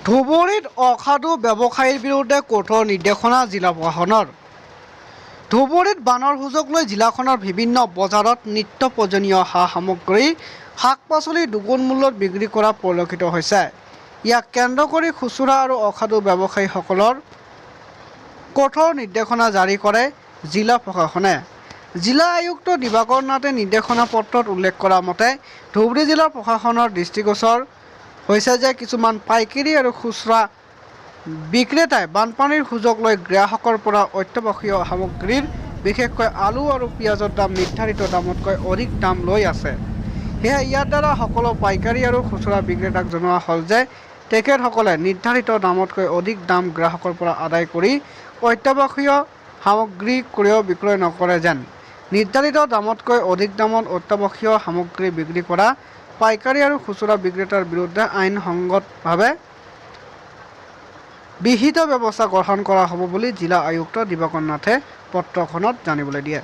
ধুবুৰীত অসাধু ব্যৱসায়ীৰ বিৰুদ্ধে কঠোৰ নিৰ্দেশনা জিলা প্ৰশাসনৰ। ধুবুৰীত বানৰ সুযোগ লৈ জিলাখনৰ বিভিন্ন বজাৰত নিত্য প্ৰয়োজনীয় সা সামগ্ৰী শাক পাচলি দুগুণ মূল্যত বিক্ৰী কৰা পৰিলক্ষিত হৈছে। ইয়াক কেন্দ্ৰ কৰি খুচুৰা আৰু অসাধু ব্যৱসায়ীসকলৰ কঠোৰ নিৰ্দেশনা জাৰি কৰে জিলা প্ৰশাসনে। জিলা আয়ুক্ত দিবাকৰ নাথে নিৰ্দেশনা পত্ৰত উল্লেখ কৰা মতে ধুবুৰী জিলা প্ৰশাসনৰ দৃষ্টিগোচৰ হৈছে যে কিছুমান পাইকাৰী আৰু খুচুৰা বিক্ৰেতাই বানপানীৰ সুযোগ লৈ গ্ৰাহকৰ পৰা অত্যাৱশ্যকীয় সামগ্ৰীৰ বিশেষকৈ আলু আৰু পিঁয়াজৰ দাম নিৰ্ধাৰিত দামতকৈ অধিক দাম লৈ আছে। সেয়ে ইয়াৰ দ্বাৰা সকলো পাইকাৰী আৰু খুচুৰা বিক্ৰেতাক জনোৱা হ'ল যে তেখেতসকলে নিৰ্ধাৰিত দামতকৈ অধিক দাম গ্ৰাহকৰ পৰা আদায় কৰি অত্যাৱশ্যকীয় সামগ্ৰী ক্ৰয় বিক্ৰয় নকৰে যেন। নিৰ্ধাৰিত দামতকৈ অধিক দামত অত্যাৱশ্যকীয় সামগ্ৰী বিক্ৰী কৰা পাইকাৰী আৰু খুচুৰা বিক্ৰেতাৰ বিৰুদ্ধে আইনসংগতভাৱে বিহিত ব্যৱস্থা গ্ৰহণ কৰা হ'ব বুলি জিলা আয়ুক্ত দিবাকৰ নাথে পত্ৰখনত জানিবলৈ দিয়ে।